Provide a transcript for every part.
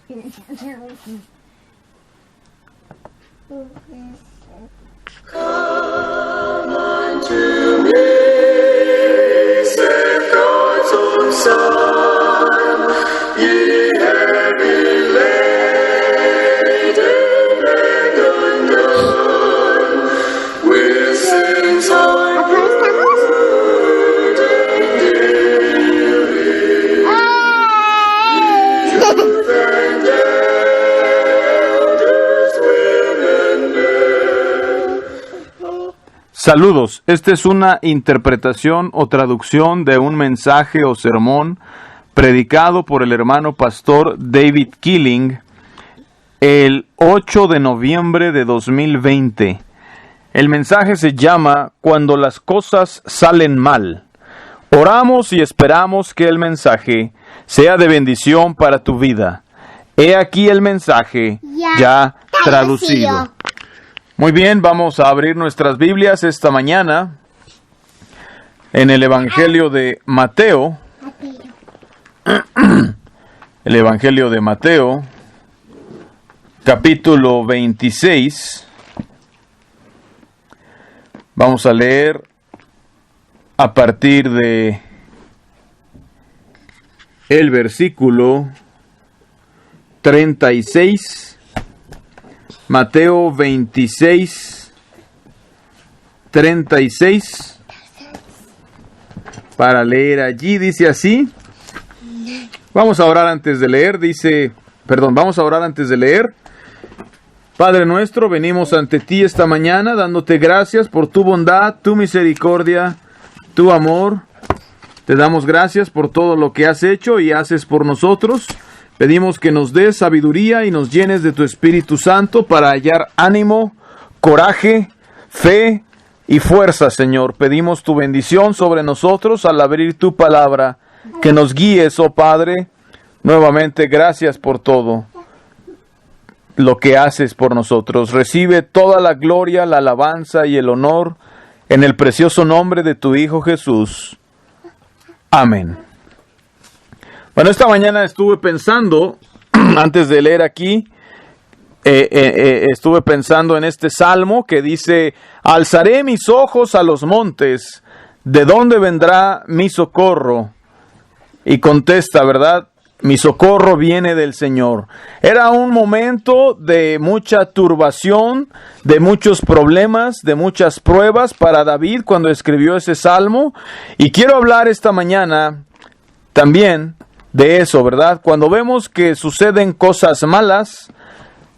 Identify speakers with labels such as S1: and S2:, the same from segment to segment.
S1: Come unto me, saith God's own Son, ye heavy laden and undone, with sins hard and weary, youth and elders, women, men.
S2: Saludos, esta es una interpretación o traducción de un mensaje o sermón predicado por el hermano pastor David Killing el 8 de noviembre de 2020. El mensaje se llama Cuando las cosas salen mal. Oramos y esperamos que el mensaje sea de bendición para tu vida. He aquí el mensaje ya traducido. Muy bien, vamos a abrir nuestras Biblias esta mañana en el Evangelio de Mateo. El Evangelio de Mateo, capítulo 26. Vamos a leer a partir de el versículo 36. Mateo 26, 36. Para leer allí, dice así. Vamos a orar antes de leer, vamos a orar antes de leer. Padre nuestro, venimos ante ti esta mañana dándote gracias por tu bondad, tu misericordia, tu amor. Te damos gracias por todo lo que has hecho y haces por nosotros. Pedimos que nos des sabiduría y nos llenes de tu Espíritu Santo para hallar ánimo, coraje, fe y fuerza, Señor. Pedimos tu bendición sobre nosotros al abrir tu palabra. Que nos guíes, oh Padre. Nuevamente, gracias por todo lo que haces por nosotros. Recibe toda la gloria, la alabanza y el honor en el precioso nombre de tu Hijo Jesús. Amén. Bueno, esta mañana estuve pensando, antes de leer aquí, estuve pensando en este salmo que dice: alzaré mis ojos a los montes, ¿de dónde vendrá mi socorro? Y contesta, ¿verdad? Mi socorro viene del Señor. Era un momento de mucha turbación, de muchos problemas, de muchas pruebas para David cuando escribió ese salmo. Y quiero hablar esta mañana también de eso, ¿verdad? Cuando vemos que suceden cosas malas,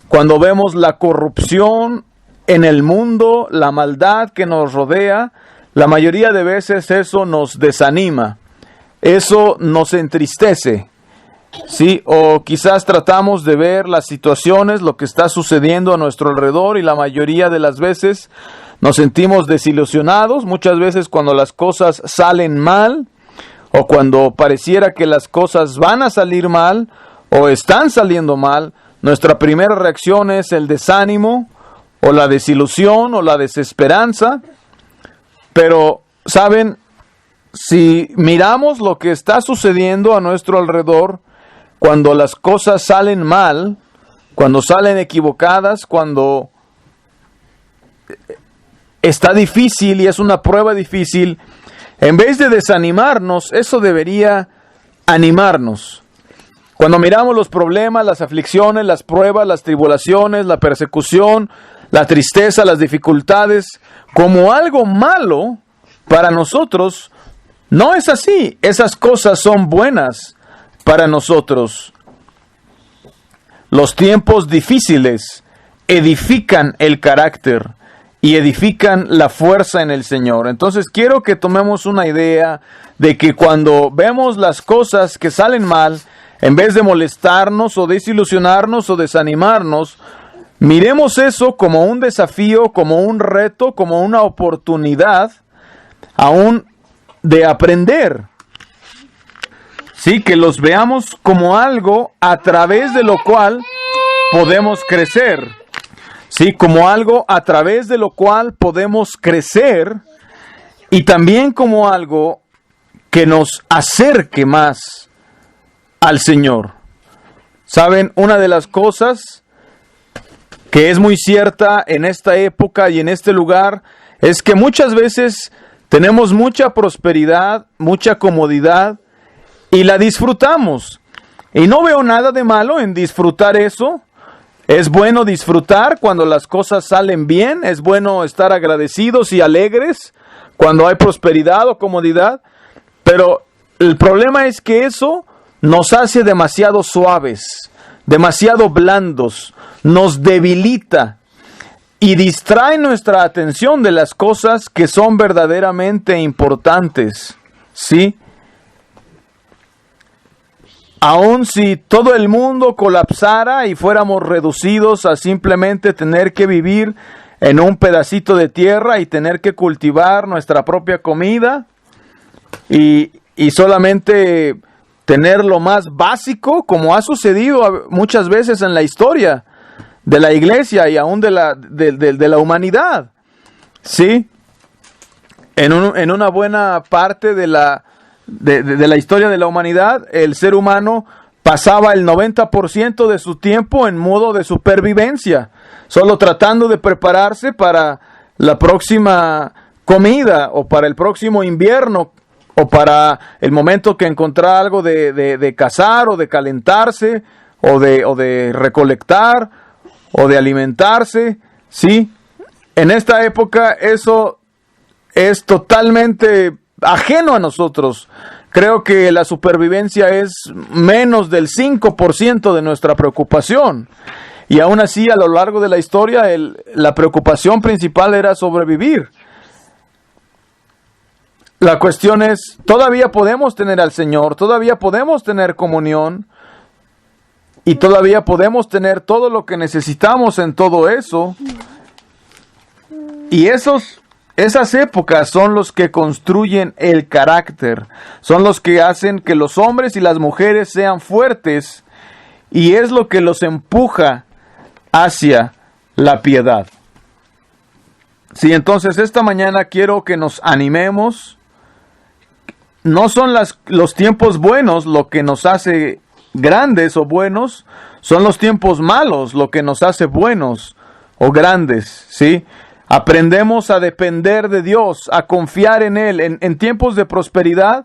S2: cuando vemos la corrupción en el mundo, la maldad que nos rodea, la mayoría de veces eso nos desanima, eso nos entristece, ¿sí? O quizás tratamos de ver las situaciones, lo que está sucediendo a nuestro alrededor, y la mayoría de las veces nos sentimos desilusionados. Muchas veces cuando las cosas salen mal, o cuando pareciera que las cosas van a salir mal o están saliendo mal, nuestra primera reacción es el desánimo o la desilusión o la desesperanza. Pero, ¿saben? Si miramos lo que está sucediendo a nuestro alrededor, cuando las cosas salen mal, cuando salen equivocadas, cuando está difícil y es una prueba difícil, en vez de desanimarnos, eso debería animarnos. Cuando miramos los problemas, las aflicciones, las pruebas, las tribulaciones, la persecución, la tristeza, las dificultades, como algo malo para nosotros, no es así. Esas cosas son buenas para nosotros. Los tiempos difíciles edifican el carácter y edifican la fuerza en el Señor. Entonces quiero que tomemos una idea de que cuando vemos las cosas que salen mal, en vez de molestarnos o desilusionarnos o desanimarnos, miremos eso como un desafío, como un reto, como una oportunidad aún de aprender. Sí, que los veamos como algo a través de lo cual podemos crecer. Sí, como algo a través de lo cual podemos crecer, y también como algo que nos acerque más al Señor. Saben, una de las cosas que es muy cierta en esta época y en este lugar es que muchas veces tenemos mucha prosperidad, mucha comodidad y la disfrutamos. Y no veo nada de malo en disfrutar eso. Es bueno disfrutar cuando las cosas salen bien, es bueno estar agradecidos y alegres cuando hay prosperidad o comodidad, pero el problema es que eso nos hace demasiado suaves, demasiado blandos, nos debilita y distrae nuestra atención de las cosas que son verdaderamente importantes, ¿sí? Aun si todo el mundo colapsara y fuéramos reducidos a simplemente tener que vivir en un pedacito de tierra y tener que cultivar nuestra propia comida y solamente tener lo más básico, como ha sucedido muchas veces en la historia de la iglesia y aún de la humanidad, ¿sí? En una buena parte de la historia de la humanidad, el ser humano pasaba el 90% de su tiempo en modo de supervivencia, solo tratando de prepararse para la próxima comida o para el próximo invierno o para el momento que encontrara algo de cazar o de calentarse o de recolectar o de alimentarse, ¿sí? En esta época eso es totalmente ajeno a nosotros. Creo que la supervivencia es menos del 5% de nuestra preocupación. Y aún así, a lo largo de la historia, la preocupación principal era sobrevivir. La cuestión es, todavía podemos tener al Señor, todavía podemos tener comunión y todavía podemos tener todo lo que necesitamos en todo eso. Y esas épocas son los que construyen el carácter, son los que hacen que los hombres y las mujeres sean fuertes y es lo que los empuja hacia la piedad. Sí, entonces esta mañana quiero que nos animemos. No son los tiempos buenos lo que nos hace grandes o buenos, son los tiempos malos lo que nos hace buenos o grandes, ¿sí? Aprendemos a depender de Dios, a confiar en Él. En tiempos de prosperidad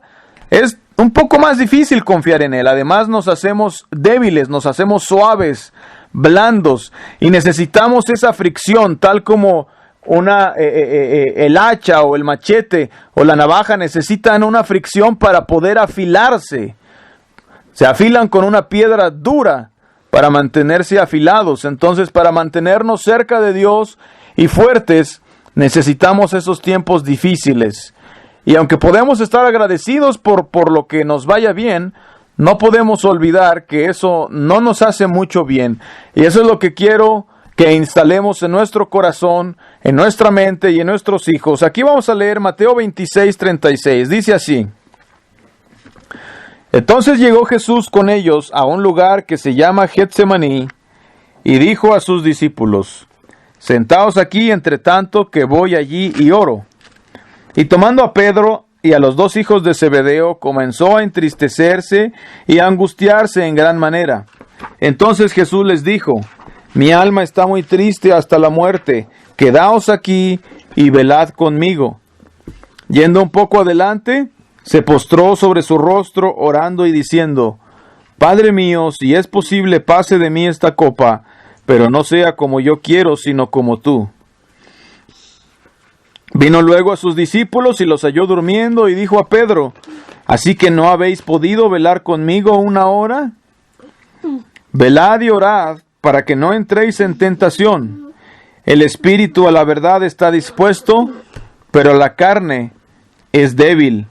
S2: es un poco más difícil confiar en Él. Además nos hacemos débiles, nos hacemos suaves, blandos y necesitamos esa fricción tal como el hacha o el machete o la navaja necesitan una fricción para poder afilarse. Se afilan con una piedra dura para mantenerse afilados. Entonces, para mantenernos cerca de Dios y fuertes, necesitamos esos tiempos difíciles. Y aunque podemos estar agradecidos por lo que nos vaya bien, no podemos olvidar que eso no nos hace mucho bien. Y eso es lo que quiero que instalemos en nuestro corazón, en nuestra mente y en nuestros hijos. Aquí vamos a leer Mateo 26:36. Dice así: Entonces llegó Jesús con ellos a un lugar que se llama Getsemaní y dijo a sus discípulos: Sentaos aquí entre tanto que voy allí y oro. Y tomando a Pedro y a los dos hijos de Zebedeo, comenzó a entristecerse y a angustiarse en gran manera. Entonces Jesús les dijo: Mi alma está muy triste hasta la muerte, quedaos aquí y velad conmigo. Yendo un poco adelante, se postró sobre su rostro, orando y diciendo: Padre mío, si es posible, pase de mí esta copa, pero no sea como yo quiero, sino como tú. Vino luego a sus discípulos y los halló durmiendo, y dijo a Pedro: ¿Así que no habéis podido velar conmigo una hora? Velad y orad, para que no entréis en tentación. El espíritu a la verdad está dispuesto, pero la carne es débil.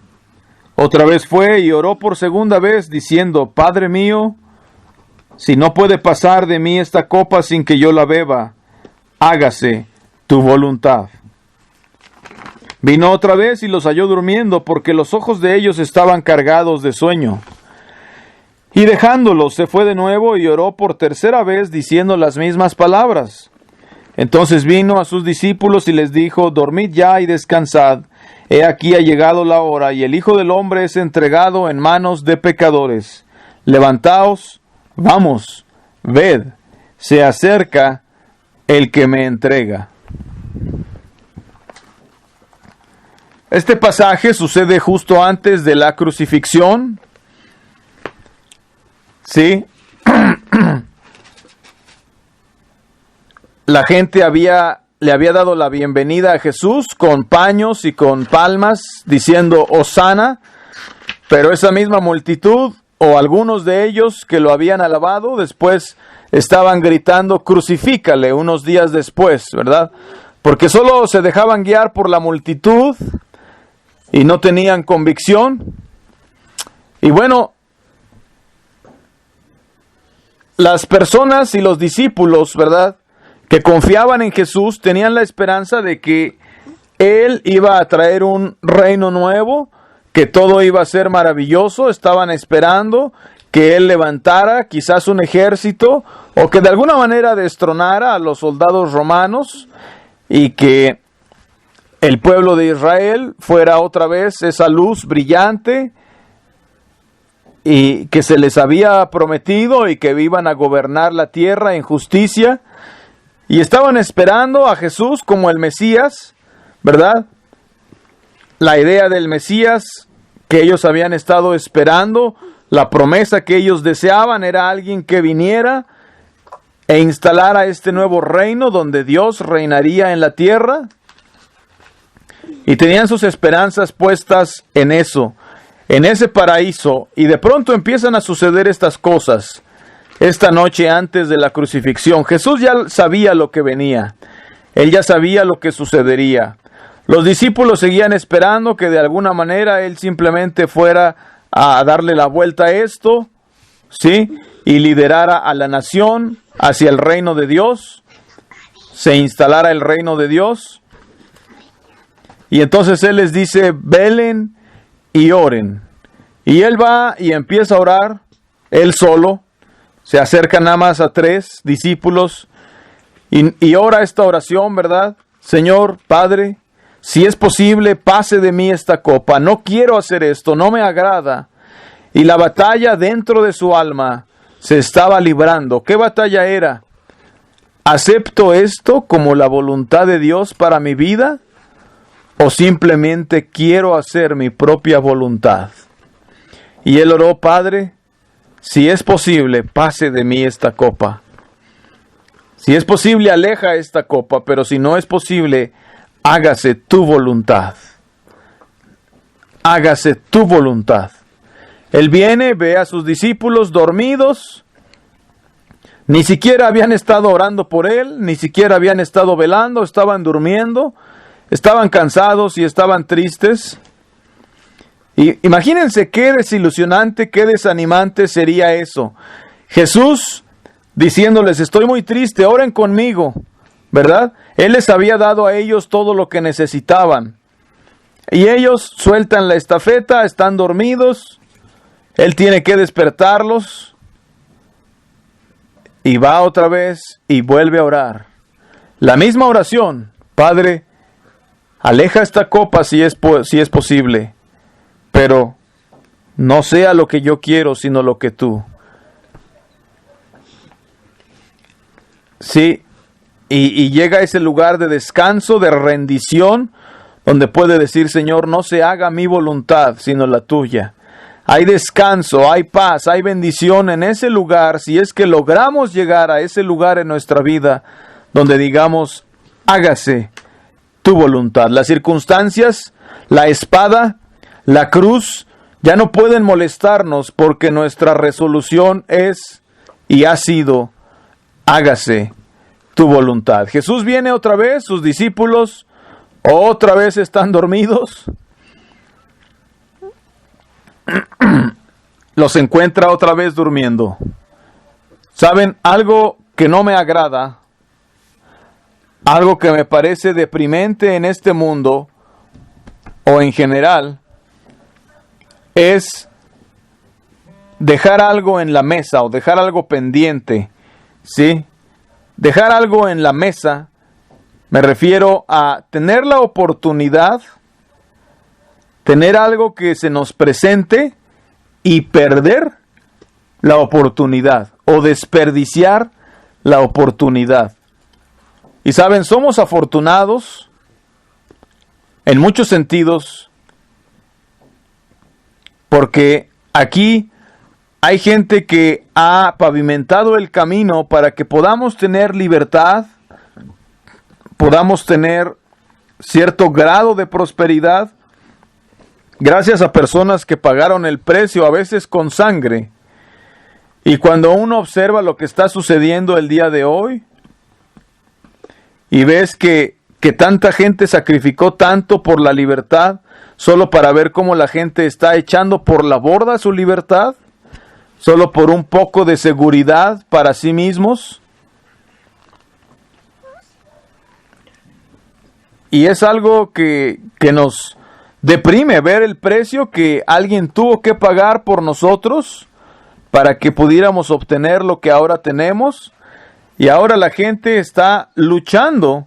S2: Otra vez fue y oró por segunda vez, diciendo: Padre mío, si no puede pasar de mí esta copa sin que yo la beba, hágase tu voluntad. Vino otra vez y los halló durmiendo, porque los ojos de ellos estaban cargados de sueño. Y dejándolos, se fue de nuevo y oró por tercera vez, diciendo las mismas palabras. Entonces vino a sus discípulos y les dijo: Dormid ya y descansad. He aquí ha llegado la hora, y el Hijo del Hombre es entregado en manos de pecadores. Levantaos, vamos, ved, se acerca el que me entrega. Este pasaje sucede justo antes de la crucifixión. ¿Sí? La gente le había dado la bienvenida a Jesús con paños y con palmas, diciendo Hosana, pero esa misma multitud, o algunos de ellos que lo habían alabado, después estaban gritando crucifícale unos días después, ¿verdad? Porque solo se dejaban guiar por la multitud y no tenían convicción. Y bueno, las personas y los discípulos, ¿verdad?, que confiaban en Jesús, tenían la esperanza de que Él iba a traer un reino nuevo, que todo iba a ser maravilloso. Estaban esperando que Él levantara quizás un ejército, o que de alguna manera destronara a los soldados romanos, y que el pueblo de Israel fuera otra vez esa luz brillante y que se les había prometido, y que iban a gobernar la tierra en justicia. Y estaban esperando a Jesús como el Mesías, ¿verdad? La idea del Mesías que ellos habían estado esperando, la promesa que ellos deseaban, era alguien que viniera e instalara este nuevo reino donde Dios reinaría en la tierra. Y tenían sus esperanzas puestas en eso, en ese paraíso. Y de pronto empiezan a suceder estas cosas. Esta noche antes de la crucifixión, Jesús ya sabía lo que venía. Él ya sabía lo que sucedería. Los discípulos seguían esperando que de alguna manera Él simplemente fuera a darle la vuelta a esto, ¿sí? Y liderara a la nación hacia el reino de Dios. Se instalara el reino de Dios. Y entonces Él les dice, velen y oren. Y Él va y empieza a orar, Él solo. Se acerca nada más a 3 discípulos y ora esta oración, ¿verdad? Señor, Padre, si es posible, pase de mí esta copa. No quiero hacer esto, no me agrada. Y la batalla dentro de su alma se estaba librando. ¿Qué batalla era? ¿Acepto esto como la voluntad de Dios para mi vida? ¿O simplemente quiero hacer mi propia voluntad? Y él oró, Padre, si es posible, pase de mí esta copa. Si es posible, aleja esta copa, pero si no es posible, hágase tu voluntad. Hágase tu voluntad. Él viene, ve a sus discípulos dormidos. Ni siquiera habían estado orando por Él, ni siquiera habían estado velando, estaban durmiendo, estaban cansados y estaban tristes. Y imagínense qué desilusionante, qué desanimante sería eso. Jesús diciéndoles, estoy muy triste, oren conmigo, ¿verdad? Él les había dado a ellos todo lo que necesitaban. Y ellos sueltan la estafeta, están dormidos. Él tiene que despertarlos. Y va otra vez y vuelve a orar. La misma oración, Padre, aleja esta copa si es posible. Pero no sea lo que yo quiero, sino lo que tú. Sí, y llega a ese lugar de descanso, de rendición, donde puede decir, Señor, no se haga mi voluntad, sino la tuya. Hay descanso, hay paz, hay bendición en ese lugar, si es que logramos llegar a ese lugar en nuestra vida, donde digamos, hágase tu voluntad. Las circunstancias, la espada, la cruz ya no pueden molestarnos, porque nuestra resolución es y ha sido, hágase tu voluntad. Jesús viene otra vez, sus discípulos otra vez están dormidos. Los encuentra otra vez durmiendo. ¿Saben? Algo que no me agrada, algo que me parece deprimente en este mundo, o en general, es dejar algo en la mesa o dejar algo pendiente, ¿sí? Dejar algo en la mesa, me refiero a tener la oportunidad, tener algo que se nos presente y perder la oportunidad o desperdiciar la oportunidad. Y saben, somos afortunados en muchos sentidos porque aquí hay gente que ha pavimentado el camino para que podamos tener libertad, podamos tener cierto grado de prosperidad, gracias a personas que pagaron el precio, a veces con sangre. Y cuando uno observa lo que está sucediendo el día de hoy, y ves que tanta gente sacrificó tanto por la libertad, solo para ver cómo la gente está echando por la borda su libertad, solo por un poco de seguridad para sí mismos. Y es algo que nos deprime ver el precio que alguien tuvo que pagar por nosotros para que pudiéramos obtener lo que ahora tenemos. Y ahora la gente está luchando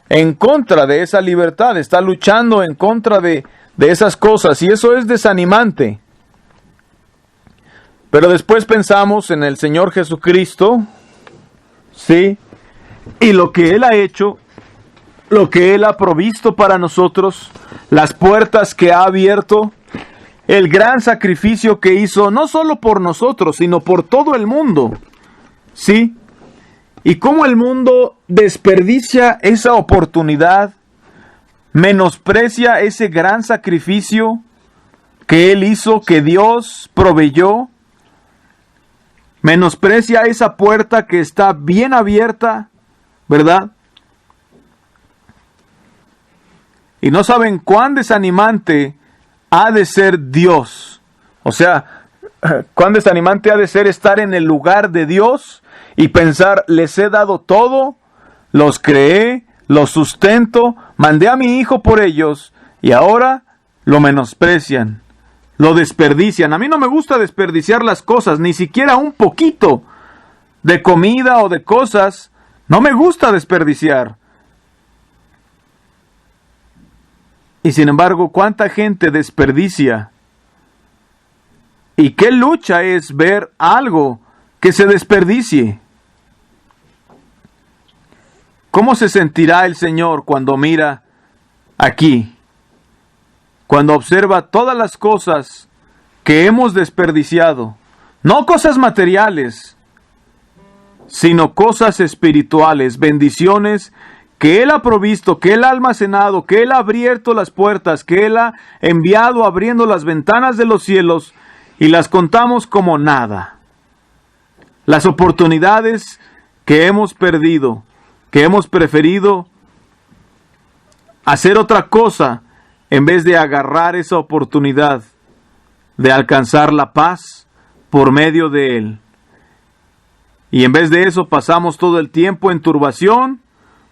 S2: en contra de esa libertad, está luchando en contra de esas cosas, y eso es desanimante. Pero después pensamos en el Señor Jesucristo, ¿sí? Y lo que Él ha hecho, lo que Él ha provisto para nosotros, las puertas que ha abierto, el gran sacrificio que hizo, no solo por nosotros, sino por todo el mundo, ¿sí? Y cómo el mundo desperdicia esa oportunidad, menosprecia ese gran sacrificio que Él hizo, que Dios proveyó, menosprecia esa puerta que está bien abierta, ¿verdad? Y no saben cuán desanimante ha de ser Dios. O sea, cuán desanimante ha de ser estar en el lugar de Dios y pensar, les he dado todo, los creé, los sustento, mandé a mi hijo por ellos y ahora lo menosprecian, lo desperdician. A mí no me gusta desperdiciar las cosas, ni siquiera un poquito de comida o de cosas, no me gusta desperdiciar. Y sin embargo, ¿cuánta gente desperdicia? ¿Y qué lucha es ver algo que se desperdicie? ¿Cómo se sentirá el Señor cuando mira aquí? Cuando observa todas las cosas que hemos desperdiciado. No cosas materiales, sino cosas espirituales, bendiciones que Él ha provisto, que Él ha almacenado, que Él ha abierto las puertas, que Él ha enviado abriendo las ventanas de los cielos, y las contamos como nada. Las oportunidades que hemos perdido, que hemos preferido hacer otra cosa en vez de agarrar esa oportunidad de alcanzar la paz por medio de Él. Y en vez de eso pasamos todo el tiempo en turbación,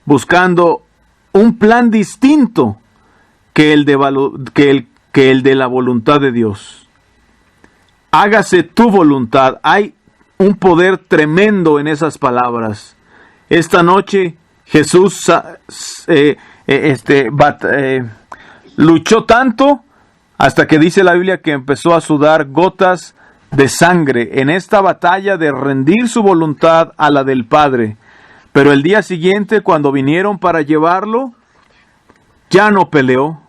S2: buscando un plan distinto que el de la voluntad de Dios. Hágase tu voluntad. Hay un poder tremendo en esas palabras. Esta noche Jesús luchó tanto hasta que dice la Biblia que empezó a sudar gotas de sangre en esta batalla de rendir su voluntad a la del Padre. Pero el día siguiente, cuando vinieron para llevarlo, ya no peleó,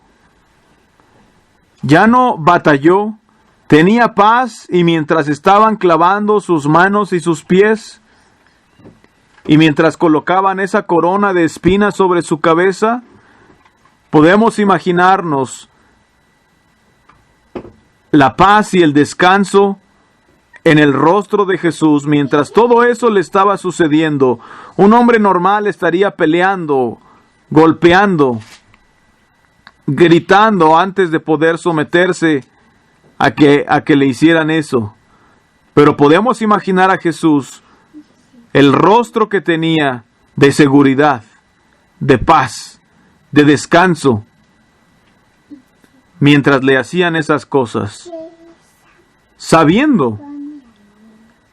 S2: ya no batalló, tenía paz, y mientras estaban clavando sus manos y sus pies, y mientras colocaban esa corona de espinas sobre su cabeza, podemos imaginarnos la paz y el descanso en el rostro de Jesús. Mientras todo eso le estaba sucediendo, un hombre normal estaría peleando, golpeando, gritando antes de poder someterse a que le hicieran eso. Pero podemos imaginar a Jesús, el rostro que tenía de seguridad, de paz, de descanso, mientras le hacían esas cosas, sabiendo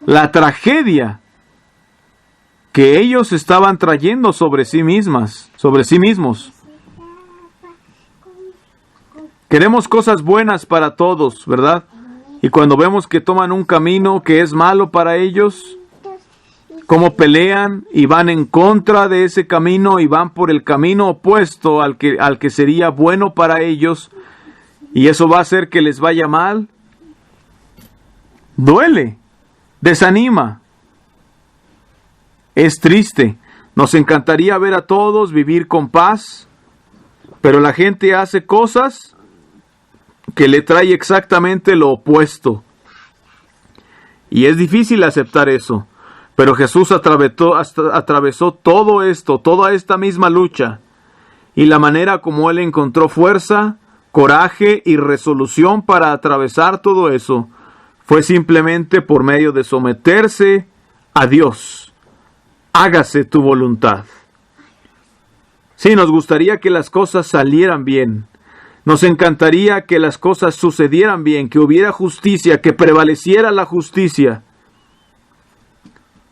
S2: la tragedia que ellos estaban trayendo sobre sí mismos. Queremos cosas buenas para todos, ¿verdad? Y cuando vemos que toman un camino que es malo para ellos, cómo pelean y van en contra de ese camino y van por el camino opuesto al que sería bueno para ellos, y eso va a hacer que les vaya mal, duele, desanima, es triste. Nos encantaría ver a todos vivir con paz, pero la gente hace cosas que le trae exactamente lo opuesto. Y es difícil aceptar eso. Pero Jesús atravesó todo esto, toda esta misma lucha. Y la manera como Él encontró fuerza, coraje y resolución para atravesar todo eso fue simplemente por medio de someterse a Dios. Hágase tu voluntad. Sí, nos gustaría que las cosas salieran bien. Nos encantaría que las cosas sucedieran bien, que hubiera justicia, que prevaleciera la justicia.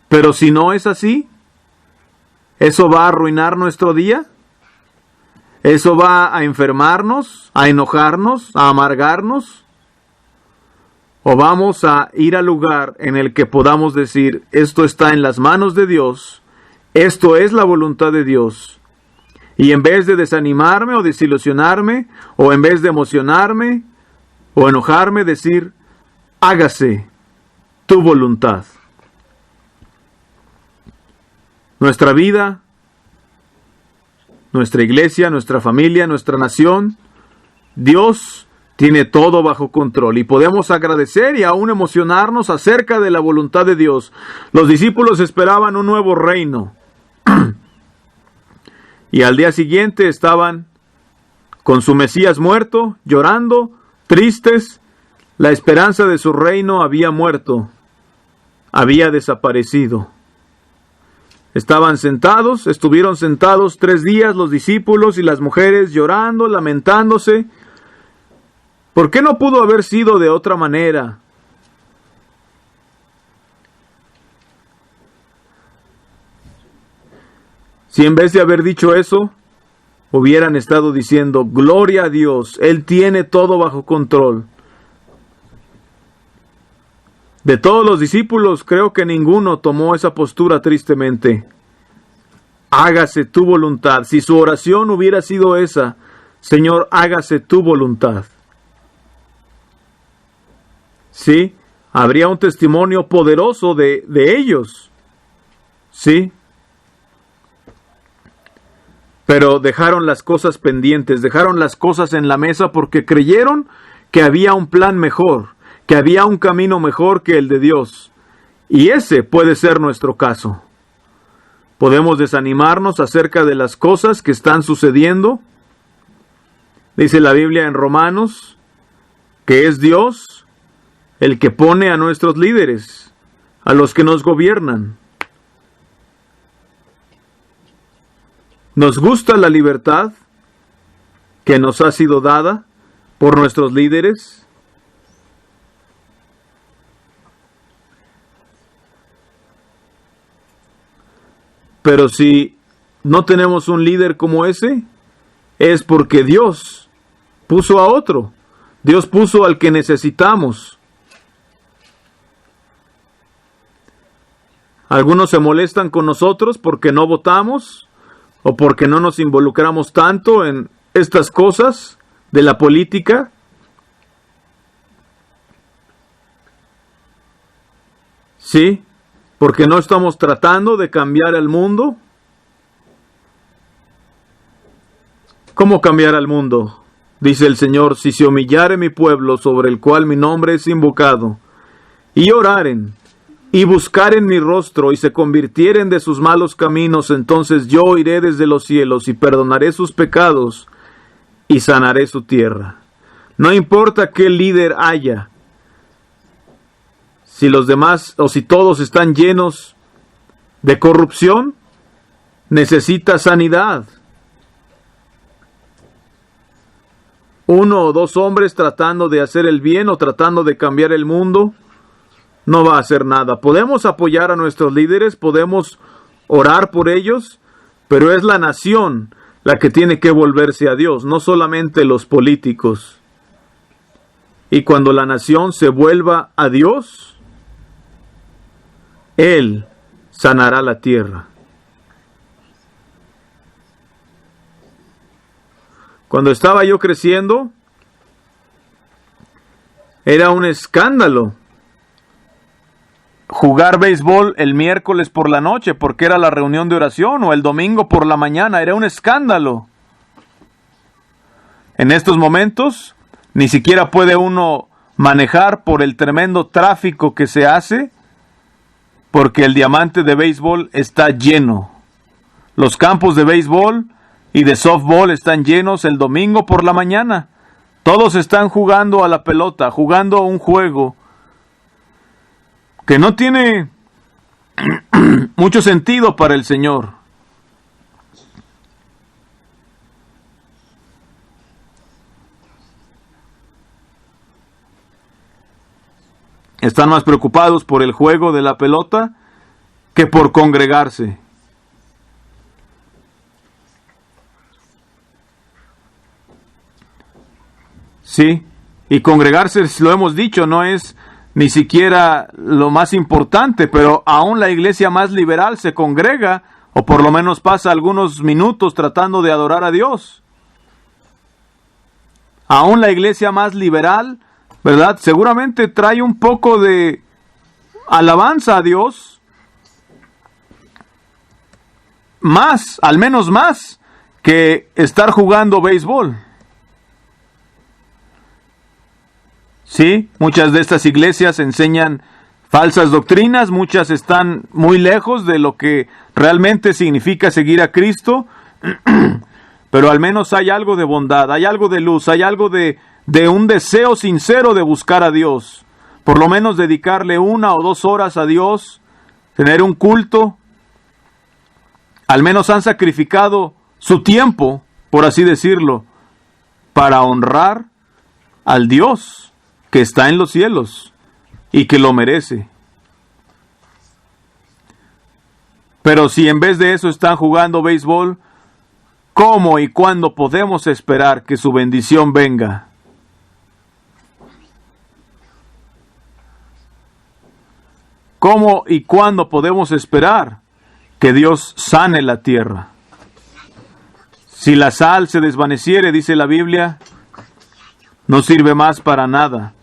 S2: Pero si no es así, ¿eso va a arruinar nuestro día? ¿Eso va a enfermarnos, a enojarnos, a amargarnos? ¿O vamos a ir al lugar en el que podamos decir, esto está en las manos de Dios, esto es la voluntad de Dios? Y en vez de desanimarme o desilusionarme, o en vez de emocionarme o enojarme, decir, hágase tu voluntad. Nuestra vida, nuestra iglesia, nuestra familia, nuestra nación, Dios tiene todo bajo control y podemos agradecer y aún emocionarnos acerca de la voluntad de Dios. Los discípulos esperaban un nuevo reino y al día siguiente estaban con su Mesías muerto, llorando, tristes. La esperanza de su reino había muerto, había desaparecido. Estuvieron sentados 3 días los discípulos y las mujeres llorando, lamentándose. ¿Por qué no pudo haber sido de otra manera? Si en vez de haber dicho eso, hubieran estado diciendo, gloria a Dios, Él tiene todo bajo control. De todos los discípulos, creo que ninguno tomó esa postura tristemente. Hágase tu voluntad. Si su oración hubiera sido esa, Señor, hágase tu voluntad. Sí, habría un testimonio poderoso de ellos. Sí. Pero dejaron las cosas pendientes, dejaron las cosas en la mesa porque creyeron que había un plan mejor, que había un camino mejor que el de Dios. Y ese puede ser nuestro caso. Podemos desanimarnos acerca de las cosas que están sucediendo. Dice la Biblia en Romanos que es Dios el que pone a nuestros líderes, a los que nos gobiernan. Nos gusta la libertad que nos ha sido dada por nuestros líderes. Pero si no tenemos un líder como ese, es porque Dios puso a otro. Dios puso al que necesitamos. Algunos se molestan con nosotros porque no votamos o porque no nos involucramos tanto en estas cosas de la política. Sí, porque no estamos tratando de cambiar el mundo. ¿Cómo cambiar al mundo? Dice el Señor, si se humillare mi pueblo sobre el cual mi nombre es invocado, y oraren, y buscaren mi rostro, y se convirtieren de sus malos caminos, entonces yo oiré desde los cielos, y perdonaré sus pecados, y sanaré su tierra. No importa qué líder haya, si los demás, o si todos están llenos de corrupción, necesita sanidad. 1 o 2 hombres tratando de hacer el bien o tratando de cambiar el mundo, no va a hacer nada. Podemos apoyar a nuestros líderes, podemos orar por ellos, pero es la nación la que tiene que volverse a Dios, no solamente los políticos. y cuando la nación se vuelva a Dios, Él sanará la tierra. Cuando estaba yo creciendo, era un escándalo jugar béisbol el miércoles por la noche porque era la reunión de oración, o el domingo por la mañana. Era un escándalo. En estos momentos ni siquiera puede uno manejar por el tremendo tráfico que se hace, porque el diamante de béisbol está lleno. Los campos de béisbol y de softball están llenos el domingo por la mañana. Todos están jugando a la pelota, jugando un juego que no tiene mucho sentido para el Señor. Están más preocupados por el juego de la pelota que por congregarse. Sí, y congregarse, lo hemos dicho, no es ni siquiera lo más importante, pero aún la iglesia más liberal se congrega, o por lo menos pasa algunos minutos tratando de adorar a Dios. Aún la iglesia más liberal, ¿verdad? Seguramente trae un poco de alabanza a Dios, más, al menos más, que estar jugando béisbol. Sí, muchas de estas iglesias enseñan falsas doctrinas, muchas están muy lejos de lo que realmente significa seguir a Cristo, pero al menos hay algo de bondad, hay algo de luz, hay algo de un deseo sincero de buscar a Dios, por lo menos dedicarle 1 o 2 horas a Dios, tener un culto. Al menos han sacrificado su tiempo, por así decirlo, para honrar al Dios que está en los cielos y que lo merece. Pero si en vez de eso están jugando béisbol, ¿cómo y cuándo podemos esperar que su bendición venga? ¿Cómo y cuándo podemos esperar que Dios sane la tierra? Si la sal se desvaneciere, dice la Biblia, no sirve más para nada,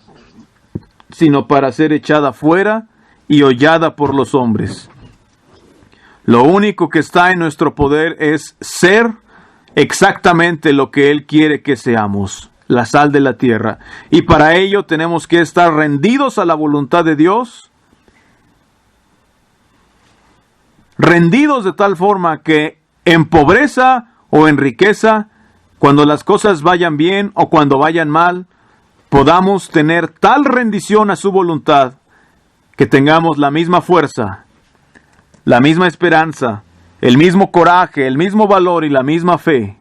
S2: sino para ser echada fuera y hollada por los hombres. Lo único que está en nuestro poder es ser exactamente lo que Él quiere que seamos, la sal de la tierra. Y para ello tenemos que estar rendidos a la voluntad de Dios, rendidos de tal forma que en pobreza o en riqueza, cuando las cosas vayan bien o cuando vayan mal, podamos tener tal rendición a su voluntad que tengamos la misma fuerza, la misma esperanza, el mismo coraje, el mismo valor y la misma fe.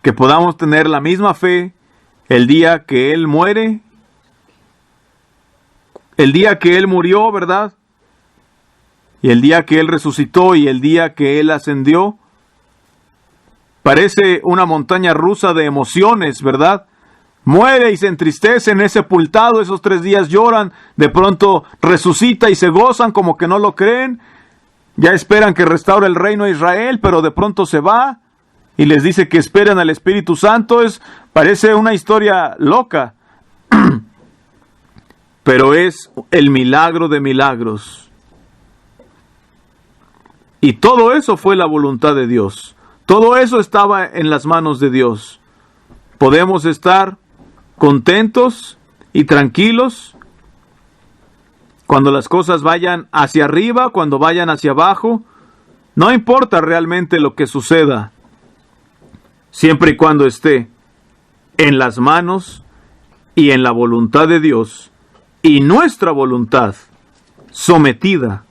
S2: Que podamos tener la misma fe el día que Él muere, el día que Él murió, ¿verdad? Y el día que Él resucitó y el día que Él ascendió. Parece una montaña rusa de emociones, ¿verdad? Muere y se entristecen, es sepultado, esos 3 días lloran, de pronto resucita y se gozan como que no lo creen. Ya esperan que restaure el reino de Israel, pero de pronto se va y les dice que esperan al Espíritu Santo. Parece una historia loca, pero es el milagro de milagros. Y todo eso fue la voluntad de Dios. Todo eso estaba en las manos de Dios. Podemos estar contentos y tranquilos cuando las cosas vayan hacia arriba, cuando vayan hacia abajo. No importa realmente lo que suceda, siempre y cuando esté en las manos y en la voluntad de Dios, y nuestra voluntad sometida,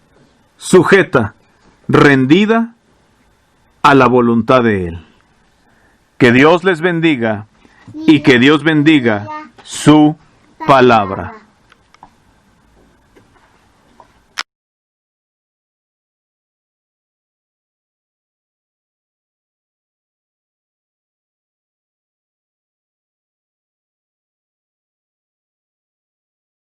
S2: sujeta, rendida a la voluntad de Él. Que Dios les bendiga y que Dios bendiga su palabra.